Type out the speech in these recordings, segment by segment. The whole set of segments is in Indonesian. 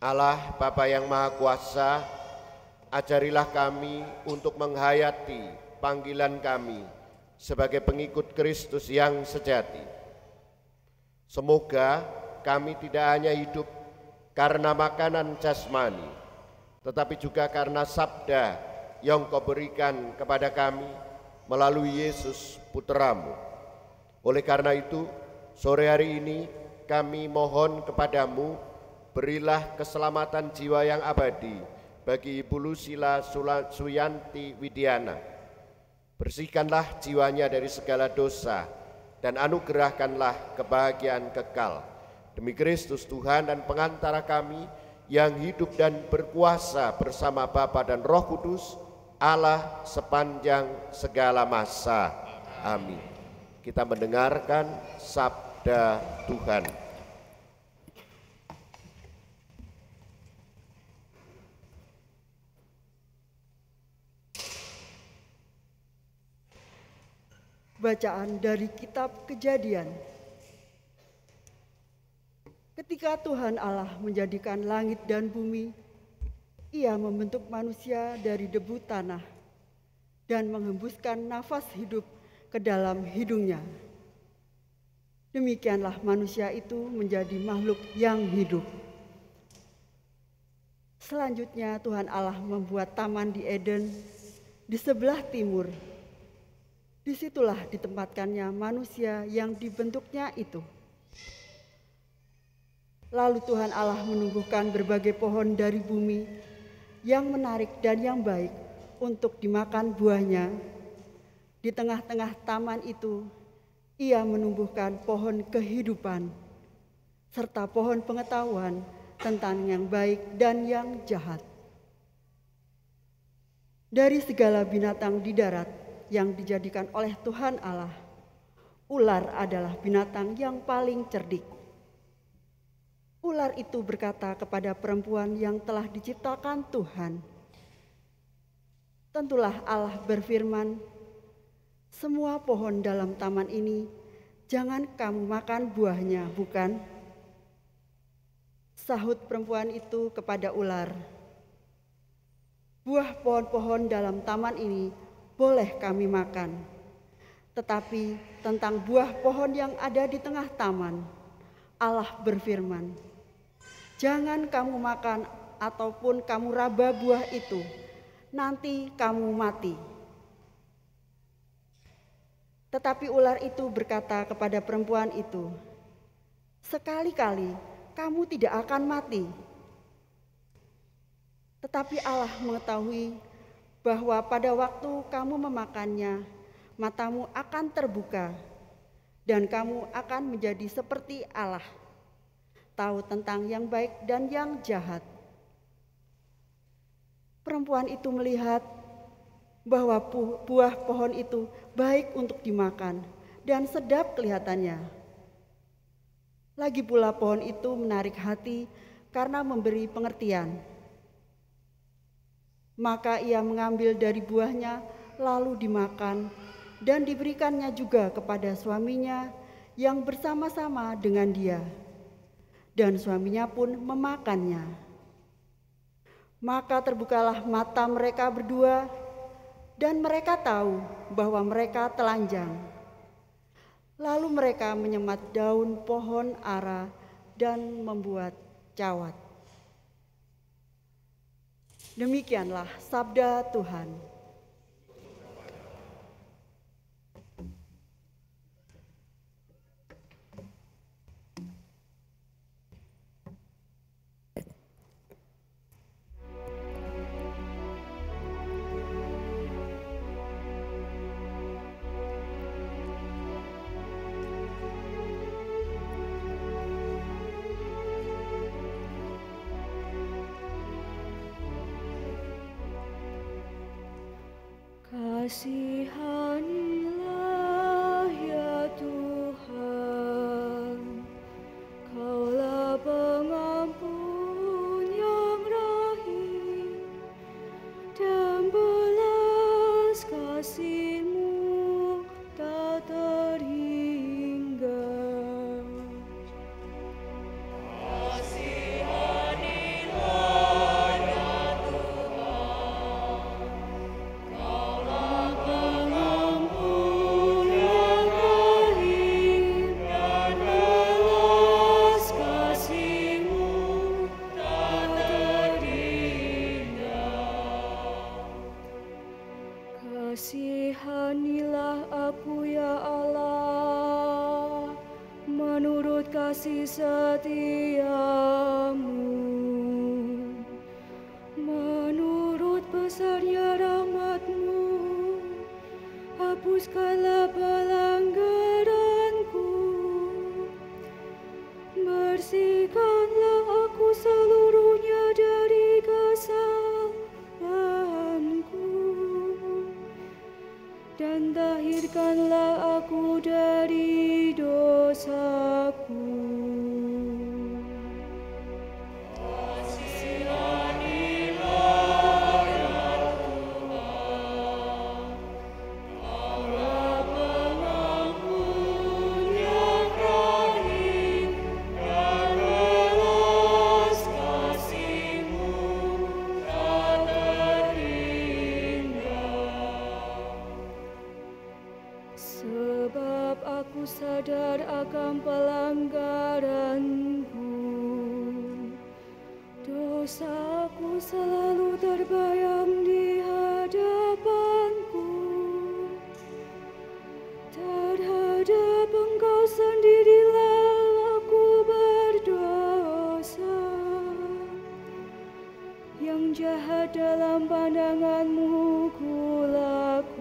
Allah Bapa yang Maha Kuasa, ajarilah kami untuk menghayati panggilan kami sebagai pengikut Kristus yang sejati. Semoga kami tidak hanya hidup karena makanan jasmani, tetapi juga karena sabda yang Kau berikan kepada kami melalui Yesus Putramu. Oleh karena itu, sore hari ini kami mohon kepadamu, berilah keselamatan jiwa yang abadi bagi Ibu Lucila Suyanti Widiana. Bersihkanlah jiwanya dari segala dosa dan anugerahkanlah kebahagiaan kekal. Demi Kristus Tuhan dan pengantara kami yang hidup dan berkuasa bersama Bapa dan Roh Kudus, Allah sepanjang segala masa. Amin. Kita mendengarkan sabda Tuhan. Bacaan dari kitab Kejadian. Ketika Tuhan Allah menjadikan langit dan bumi, Ia membentuk manusia dari debu tanah dan menghembuskan nafas hidup ke dalam hidungnya. Demikianlah manusia itu menjadi makhluk yang hidup. Selanjutnya Tuhan Allah membuat taman di Eden di sebelah timur. Disitulah ditempatkannya manusia yang dibentuknya itu. Lalu Tuhan Allah menumbuhkan berbagai pohon dari bumi yang menarik dan yang baik untuk dimakan buahnya. Di tengah-tengah taman itu, Ia menumbuhkan pohon kehidupan, serta pohon pengetahuan tentang yang baik dan yang jahat. Dari segala binatang di darat yang dijadikan oleh Tuhan Allah, ular adalah binatang yang paling cerdik. Ular itu berkata kepada perempuan yang telah diciptakan Tuhan, "Tentulah Allah berfirman, semua pohon dalam taman ini jangan kamu makan buahnya, bukan?" Sahut perempuan itu kepada ular, "Buah pohon-pohon dalam taman ini boleh kami makan, tetapi tentang buah pohon yang ada di tengah taman, Allah berfirman, jangan kamu makan ataupun kamu raba buah itu, nanti kamu mati." Tetapi ular itu berkata kepada perempuan itu, "Sekali-kali kamu tidak akan mati." Tetapi Allah mengetahui bahwa pada waktu kamu memakannya, matamu akan terbuka, dan kamu akan menjadi seperti Allah, tahu tentang yang baik dan yang jahat. Perempuan itu melihat bahwa buah pohon itu baik untuk dimakan dan sedap kelihatannya. Lagi pula pohon itu menarik hati karena memberi pengertian. Maka ia mengambil dari buahnya lalu dimakan dan diberikannya juga kepada suaminya yang bersama-sama dengan dia. Dan suaminya pun memakannya. Maka terbukalah mata mereka berdua dan mereka tahu bahwa mereka telanjang. Lalu mereka menyemat daun pohon ara dan membuat cawat. Demikianlah sabda Tuhan. Kasihanilah ya Tuhan, Kaulah pengampun yang rahim, dan belas kasih-Mu tak terhingga. Kasihanilah kasih setiamu. Menurut besarnya rahmat-Mu, hapuskanlah pelanggaranku. Bersihkanlah aku seluruhnya dari kesalahanku, dan tahirkanlah aku dari dosaku. Sebab aku sadar akan pelanggaranku, dosaku selalu terbayang di hadapanku. Terhadap Engkau sendirilah aku berdosa, yang jahat dalam pandangan-Mu kulakukan.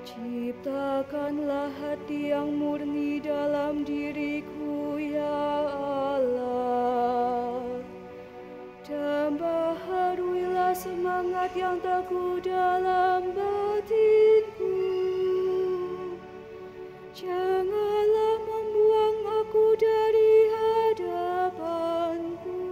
Ciptakanlah hati yang murni dalam diriku, ya Allah, dan baharuilah semangat yang teguh dalam batinku. Janganlah membuang aku dari hadapan-Mu,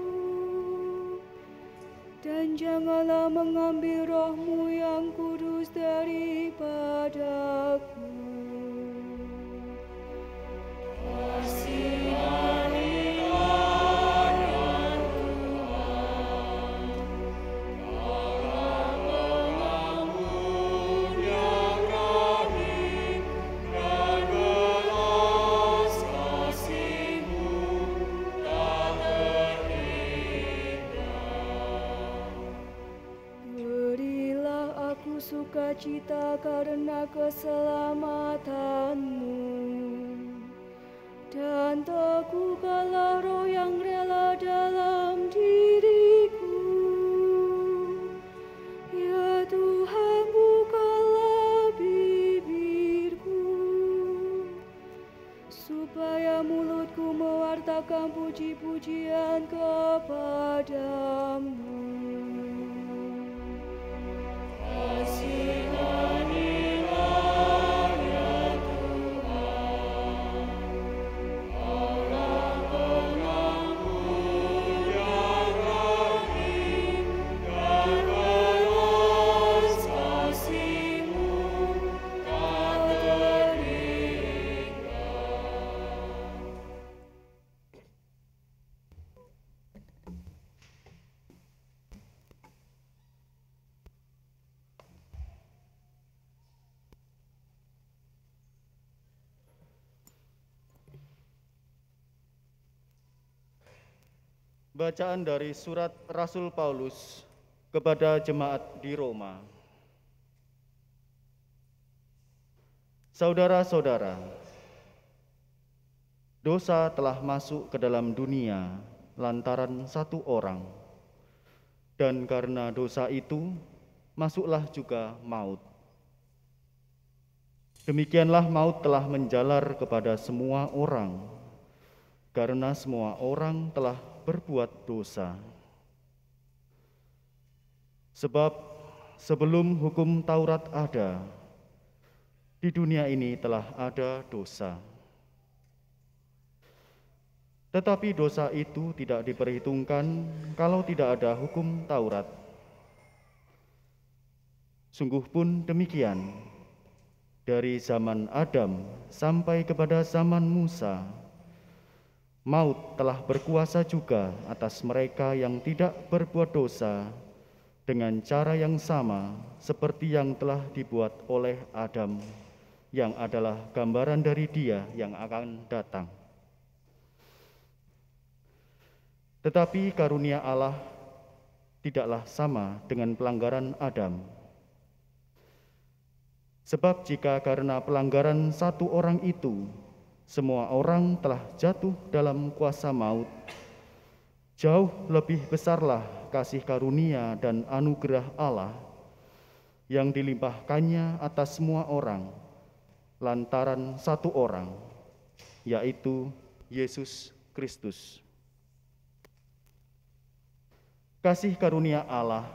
dan janganlah mengambil roh-Mu yang kudus daripadaku. Berilah aku sukacita karena keselamatan-Mu, dan teguhkanlah roh yang rela dalam diriku. Ya Tuhan, bukalah bibirku, supaya mulutku mewartakan puji-pujian kepada-Mu. Bacaan dari surat Rasul Paulus kepada jemaat di Roma. Saudara-saudara, dosa telah masuk ke dalam dunia lantaran satu orang, dan karena dosa itu masuklah juga maut. Demikianlah maut telah menjalar kepada semua orang, karena semua orang telah berbuat dosa. Sebab sebelum hukum Taurat ada, di dunia ini telah ada dosa. Tetapi dosa itu tidak diperhitungkan kalau tidak ada hukum Taurat. Sungguh pun demikian, dari zaman Adam sampai kepada zaman Musa, maut telah berkuasa juga atas mereka yang tidak berbuat dosa dengan cara yang sama seperti yang telah dibuat oleh Adam, yang adalah gambaran dari Dia yang akan datang. Tetapi karunia Allah tidaklah sama dengan pelanggaran Adam. Sebab jika karena pelanggaran satu orang itu, semua orang telah jatuh dalam kuasa maut, jauh lebih besarlah kasih karunia dan anugerah Allah yang dilimpahkannya atas semua orang lantaran satu orang, yaitu Yesus Kristus. Kasih karunia Allah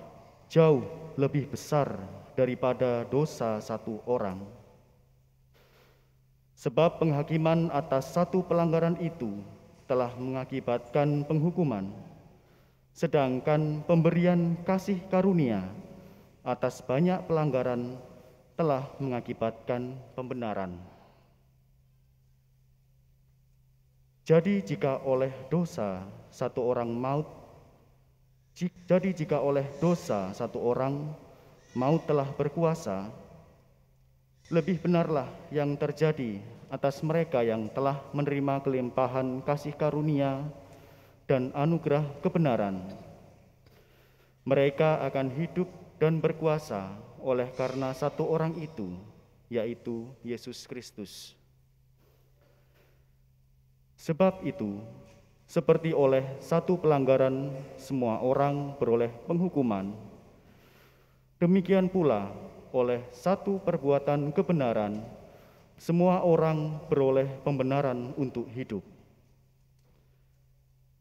jauh lebih besar daripada dosa satu orang. Sebab penghakiman atas satu pelanggaran itu telah mengakibatkan penghukuman, sedangkan pemberian kasih karunia atas banyak pelanggaran telah mengakibatkan pembenaran. Jadi jika oleh dosa satu orang maut telah berkuasa, lebih benarlah yang terjadi atas mereka yang telah menerima kelimpahan kasih karunia dan anugerah kebenaran. Mereka akan hidup dan berkuasa oleh karena satu orang itu, yaitu Yesus Kristus. Sebab itu, seperti oleh satu pelanggaran semua orang beroleh penghukuman, demikian pula oleh satu perbuatan kebenaran semua orang beroleh pembenaran untuk hidup.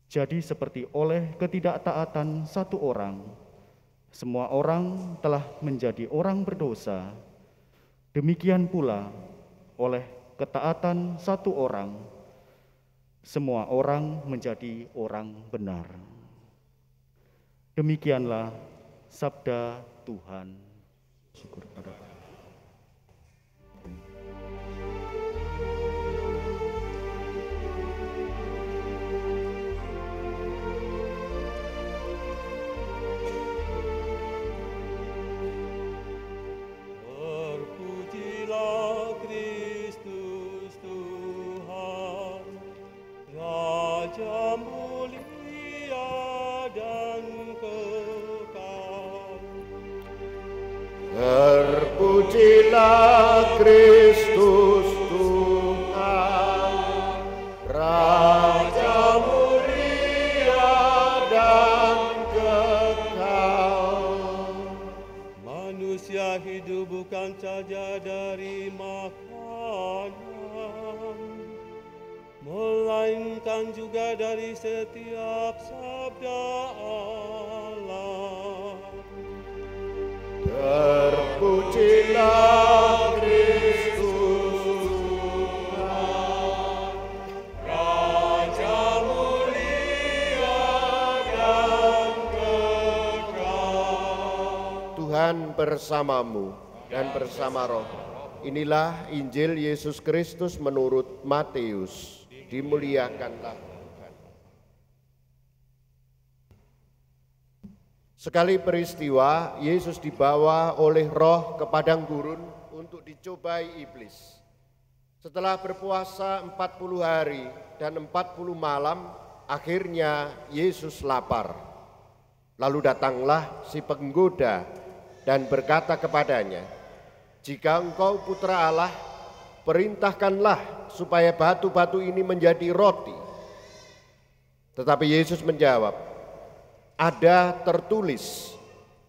Jadi seperti oleh ketidaktaatan satu orang, semua orang telah menjadi orang berdosa, demikian pula oleh ketaatan satu orang, semua orang menjadi orang benar. Demikianlah sabda Tuhan. Syukur pada Allah. Terpujilah Kristus Tuhan, Raja mulia dan kekal. Terpujilah Kristus Tuhan, Raja mulia dan kekal. Manusia hidup bukan saja dari makanan, melainkan juga dari setiap sabda Allah. Terpujilah Kristus Tuhan, Raja mulia dan kekal. Tuhan bersamamu dan bersama roh. Inilah Injil Yesus Kristus menurut Matius. Dimuliakanlah Tuhan. Sekali peristiwa, Yesus dibawa oleh Roh ke padang gurun untuk dicobai iblis. Setelah berpuasa 40 hari dan 40 malam, akhirnya Yesus lapar. Lalu datanglah si penggoda dan berkata kepadanya, "Jika engkau putra Allah, perintahkanlah supaya batu-batu ini menjadi roti." Tetapi Yesus menjawab, "Ada tertulis,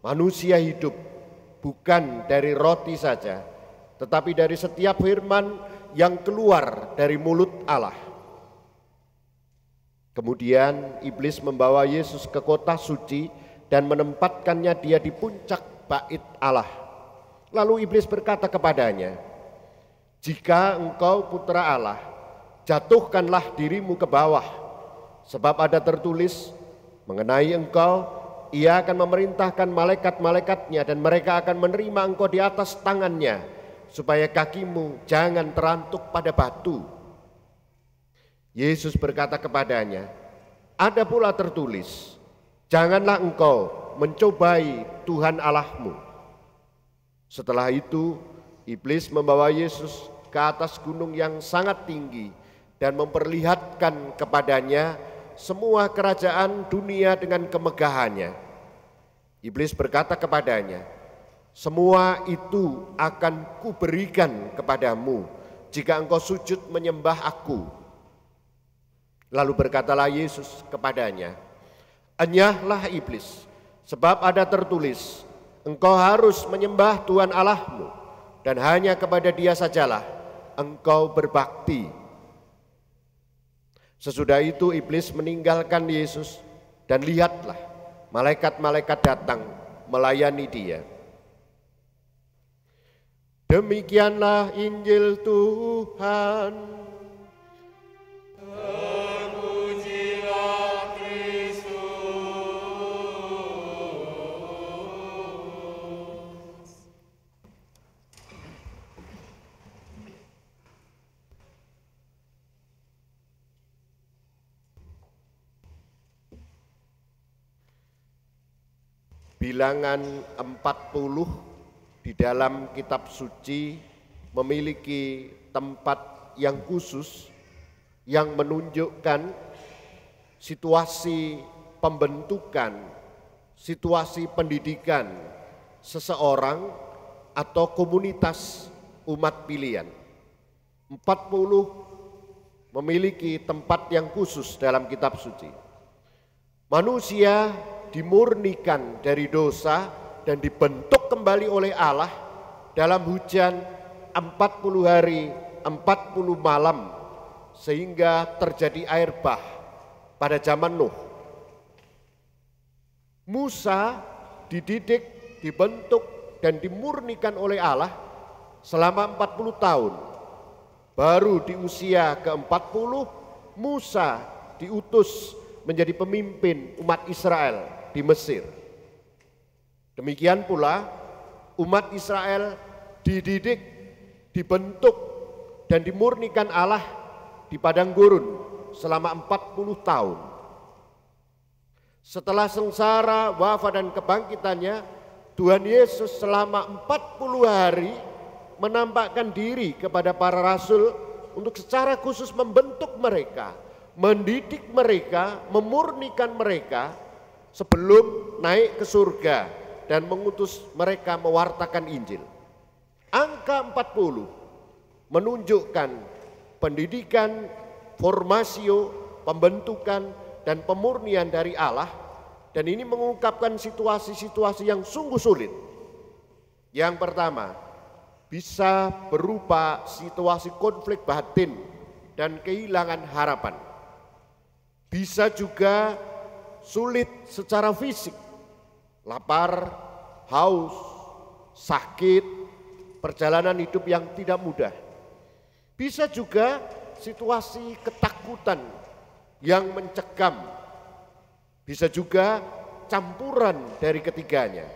manusia hidup bukan dari roti saja, tetapi dari setiap firman yang keluar dari mulut Allah." Kemudian iblis membawa Yesus ke kota suci dan menempatkannya dia di puncak bait Allah. Lalu iblis berkata kepadanya, "Jika engkau putra Allah, jatuhkanlah dirimu ke bawah, sebab ada tertulis mengenai engkau, ia akan memerintahkan malaikat-malaikatnya dan mereka akan menerima engkau di atas tangannya, supaya kakimu jangan terantuk pada batu." Yesus berkata kepadanya, ada pula tertulis, janganlah engkau mencobai Tuhan Allahmu. Setelah itu, iblis membawa Yesus ke atas gunung yang sangat tinggi dan memperlihatkan kepadanya semua kerajaan dunia dengan kemegahannya. Iblis berkata kepadanya, semua itu akan kuberikan kepadamu jika engkau sujud menyembah aku. Lalu berkatalah Yesus kepadanya, enyahlah iblis, sebab ada tertulis, engkau harus menyembah Tuhan Allahmu, dan hanya kepada Dia sajalah engkau berbakti. Sesudah itu iblis meninggalkan Yesus, dan lihatlah malaikat-malaikat datang melayani Dia. Demikianlah Injil Tuhan. Terpujilah Kristus. Bilangan 40 di dalam kitab suci memiliki tempat yang khusus yang menunjukkan situasi pembentukan, situasi pendidikan seseorang atau komunitas umat pilihan. 40 memiliki tempat yang khusus dalam kitab suci. Manusia dimurnikan dari dosa dan dibentuk kembali oleh Allah dalam hujan 40 hari 40 malam sehingga terjadi air bah pada zaman Nuh. Musa dididik, dibentuk dan dimurnikan oleh Allah selama 40 tahun. Baru di usia ke-40 Musa diutus menjadi pemimpin umat Israel di Mesir. Demikian pula umat Israel dididik, dibentuk dan dimurnikan Allah di padang gurun selama 40 tahun. Setelah sengsara, wafat dan kebangkitannya, Tuhan Yesus selama 40 hari menampakkan diri kepada para rasul untuk secara khusus membentuk mereka, mendidik mereka, memurnikan mereka sebelum naik ke surga dan mengutus mereka mewartakan Injil. Angka 40 menunjukkan pendidikan, formasio, pembentukan, dan pemurnian dari Allah, dan ini mengungkapkan situasi-situasi yang sungguh sulit. Yang pertama, bisa berupa situasi konflik batin dan kehilangan harapan. Bisa juga sulit secara fisik, lapar, haus, sakit, perjalanan hidup yang tidak mudah. Bisa juga situasi ketakutan yang mencekam. Bisa juga campuran dari ketiganya.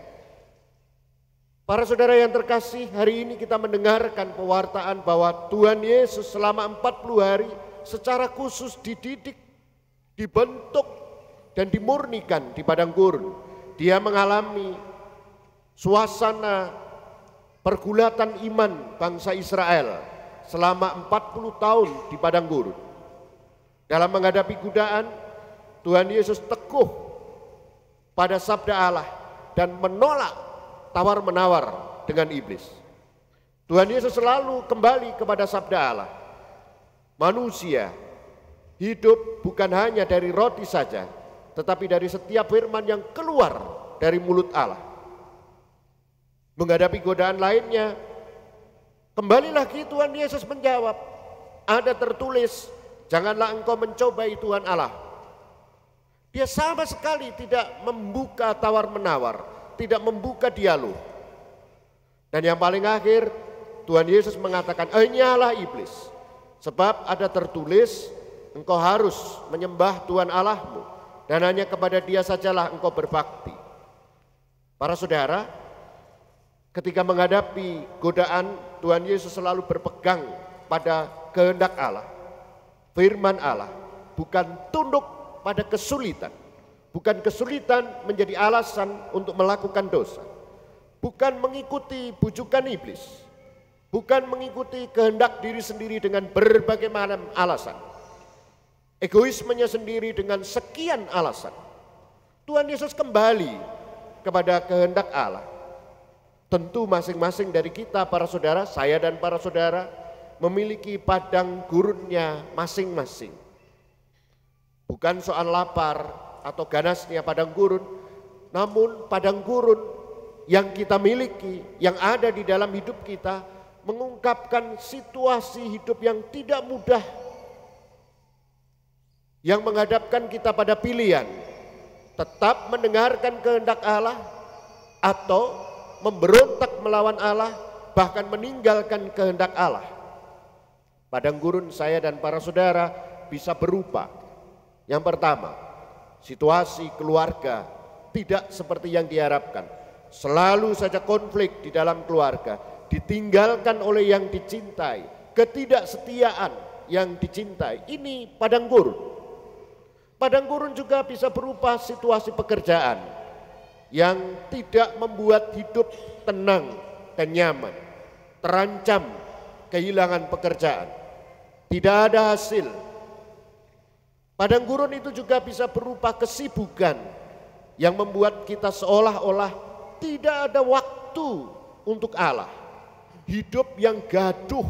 Para saudara yang terkasih, hari ini kita mendengarkan pewartaan bahwa Tuhan Yesus selama 40 hari secara khusus dididik, dibentuk, dan dimurnikan di padang gurun. Dia mengalami suasana pergulatan iman bangsa Israel selama 40 tahun di padang gurun. Dalam menghadapi godaan, Tuhan Yesus teguh pada sabda Allah dan menolak tawar-menawar dengan iblis. Tuhan Yesus selalu kembali kepada sabda Allah. Manusia hidup bukan hanya dari roti saja, tetapi dari setiap firman yang keluar dari mulut Allah. Menghadapi godaan lainnya, kembali lagi Tuhan Yesus menjawab, ada tertulis, janganlah engkau mencobai Tuhan Allah. Dia sama sekali tidak membuka tawar-menawar, tidak membuka dialog. Dan yang paling akhir, Tuhan Yesus mengatakan, enyalah iblis, sebab ada tertulis, engkau harus menyembah Tuhan Allahmu, dan hanya kepada Dia sajalah engkau berbakti. Para saudara, ketika menghadapi godaan, Tuhan Yesus selalu berpegang pada kehendak Allah. firman Allah bukan tunduk pada kesulitan, bukan kesulitan menjadi alasan untuk melakukan dosa, bukan mengikuti bujukan iblis, bukan mengikuti kehendak diri sendiri dengan berbagai macam alasan, egoismenya sendiri dengan sekian alasan. Tuhan Yesus kembali kepada kehendak Allah. Tentu masing-masing dari kita para saudara, saya dan para saudara memiliki padang gurunnya masing-masing. Bukan soal lapar atau ganasnya padang gurun, namun padang gurun yang kita miliki, yang ada di dalam hidup kita, mengungkapkan situasi hidup yang tidak mudah, yang menghadapkan kita pada pilihan, tetap mendengarkan kehendak Allah atau memberontak melawan Allah, bahkan meninggalkan kehendak Allah. Padang gurun saya dan para saudara bisa berupa, yang pertama, situasi keluarga tidak seperti yang diharapkan. Selalu saja konflik di dalam keluarga, ditinggalkan oleh yang dicintai, ketidaksetiaan yang dicintai. Ini padang gurun. Padang gurun juga bisa berupa situasi pekerjaan yang tidak membuat hidup tenang dan nyaman, terancam kehilangan pekerjaan, tidak ada hasil. Padang gurun itu juga bisa berupa kesibukan yang membuat kita seolah-olah tidak ada waktu untuk Allah. Hidup yang gaduh,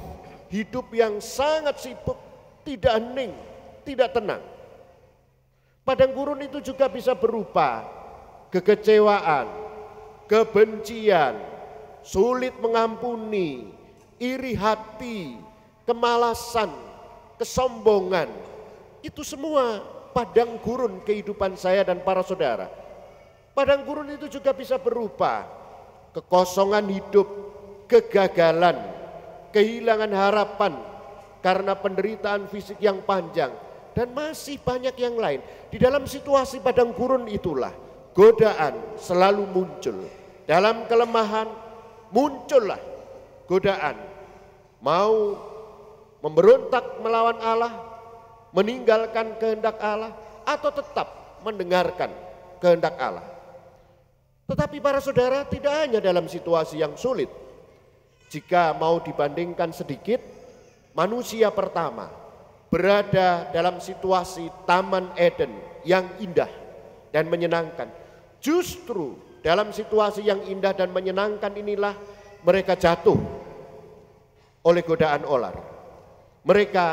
hidup yang sangat sibuk, tidak hening, tidak tenang. Padang gurun itu juga bisa berupa kekecewaan, kebencian, sulit mengampuni, iri hati, kemalasan, kesombongan. Itu semua padang gurun kehidupan saya dan para saudara. Padang gurun itu juga bisa berupa kekosongan hidup, kegagalan, kehilangan harapan karena penderitaan fisik yang panjang, dan masih banyak yang lain. Di dalam situasi padang gurun itulah godaan selalu muncul. Dalam kelemahan muncullah godaan. Mau memberontak melawan Allah, meninggalkan kehendak Allah, atau tetap mendengarkan kehendak Allah. Tetapi para saudara, tidak hanya dalam situasi yang sulit. Jika mau dibandingkan sedikit, manusia pertama berada dalam situasi Taman Eden yang indah dan menyenangkan. Justru dalam situasi yang indah dan menyenangkan inilah mereka jatuh oleh godaan ular. Mereka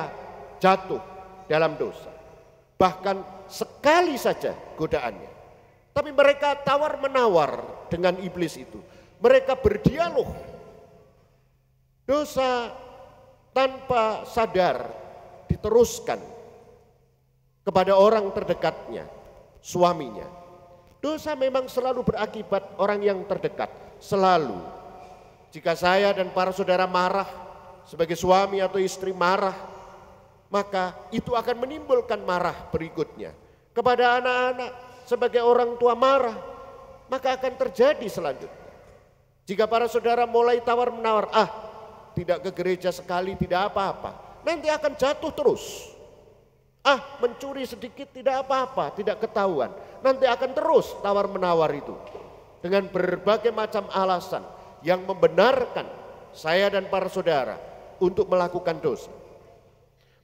jatuh dalam dosa. Bahkan sekali saja godaannya. Tapi mereka tawar-menawar dengan iblis itu. Mereka berdialog. Dosa tanpa sadar diteruskan kepada orang terdekatnya, suaminya. Dosa memang selalu berakibat orang yang terdekat, selalu. Jika saya dan para saudara marah, sebagai suami atau istri marah, maka itu akan menimbulkan marah berikutnya. Kepada anak-anak, sebagai orang tua marah, maka akan terjadi selanjutnya. Jika para saudara mulai tawar-menawar, tidak ke gereja sekali tidak apa-apa, nanti akan jatuh terus. Mencuri sedikit tidak apa-apa, tidak ketahuan. Nanti akan terus tawar-menawar itu dengan berbagai macam alasan yang membenarkan saya dan para saudara untuk melakukan dosa.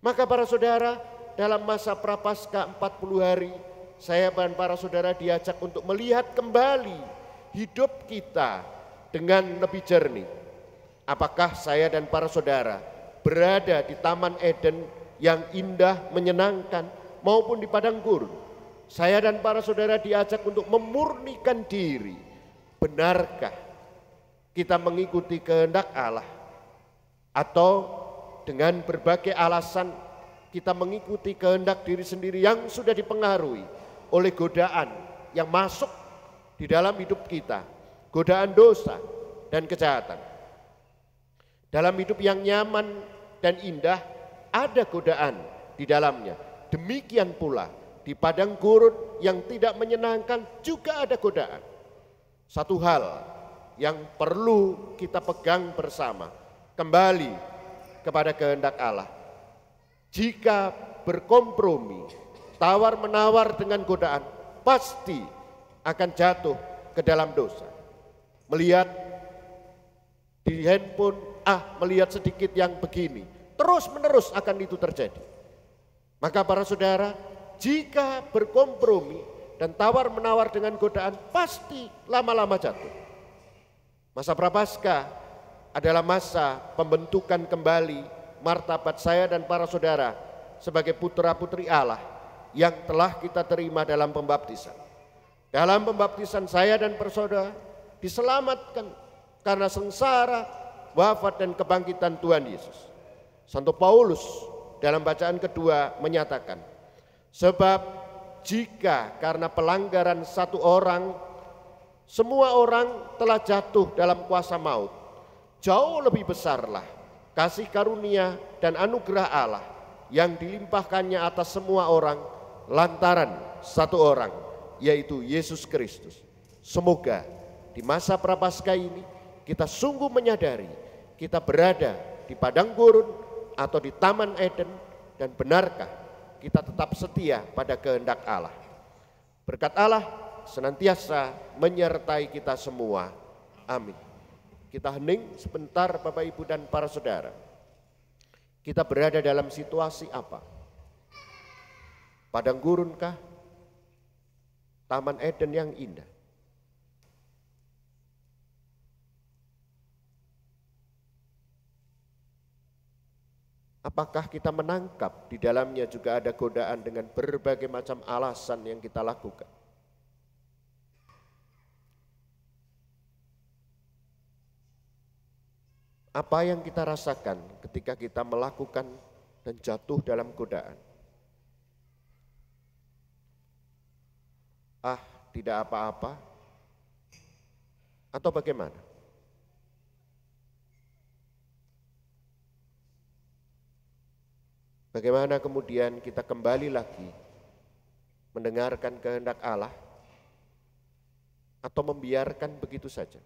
Maka para saudara, dalam masa Prapaskah 40 hari, saya dan para saudara diajak untuk melihat kembali hidup kita dengan lebih jernih. Apakah saya dan para saudara berada di Taman Eden yang indah, menyenangkan, maupun di padang gurun? Saya dan para saudara diajak untuk memurnikan diri. Benarkah kita mengikuti kehendak Allah? Atau dengan berbagai alasan kita mengikuti kehendak diri sendiri yang sudah dipengaruhi oleh godaan yang masuk di dalam hidup kita, godaan dosa dan kejahatan. Dalam hidup yang nyaman dan indah ada godaan di dalamnya. Demikian pula di padang gurun yang tidak menyenangkan juga ada godaan. Satu hal yang perlu kita pegang bersama, kembali kepada kehendak Allah. Jika berkompromi, tawar-menawar dengan godaan, pasti akan jatuh ke dalam dosa. Melihat di handphone, melihat sedikit yang begini, terus-menerus akan itu terjadi. Maka para saudara, jika berkompromi dan tawar-menawar dengan godaan, pasti lama-lama jatuh. Masa Prapaskah adalah masa pembentukan kembali martabat saya dan para saudara sebagai putra-putri Allah yang telah kita terima dalam pembaptisan. Dalam pembaptisan saya dan para saudara diselamatkan karena sengsara, wafat dan kebangkitan Tuhan Yesus. Santo Paulus dalam bacaan kedua menyatakan, sebab jika karena pelanggaran satu orang, semua orang telah jatuh dalam kuasa maut, jauh lebih besarlah kasih karunia dan anugerah Allah yang dilimpahkannya atas semua orang lantaran satu orang, yaitu Yesus Kristus. Semoga di masa Prapaskah ini kita sungguh menyadari kita berada di padang gurun atau di Taman Eden, dan benarkah kita tetap setia pada kehendak Allah. Berkat Allah senantiasa menyertai kita semua. Amin. Kita hening sebentar Bapak Ibu dan para saudara. Kita berada dalam situasi apa? Padang gurunkah? Taman Eden yang indah? Apakah kita menangkap di dalamnya juga ada godaan dengan berbagai macam alasan yang kita lakukan? Apa yang kita rasakan ketika kita melakukan dan jatuh dalam godaan? Tidak apa-apa, atau bagaimana? Bagaimana kemudian kita kembali lagi mendengarkan kehendak Allah, atau membiarkan begitu saja?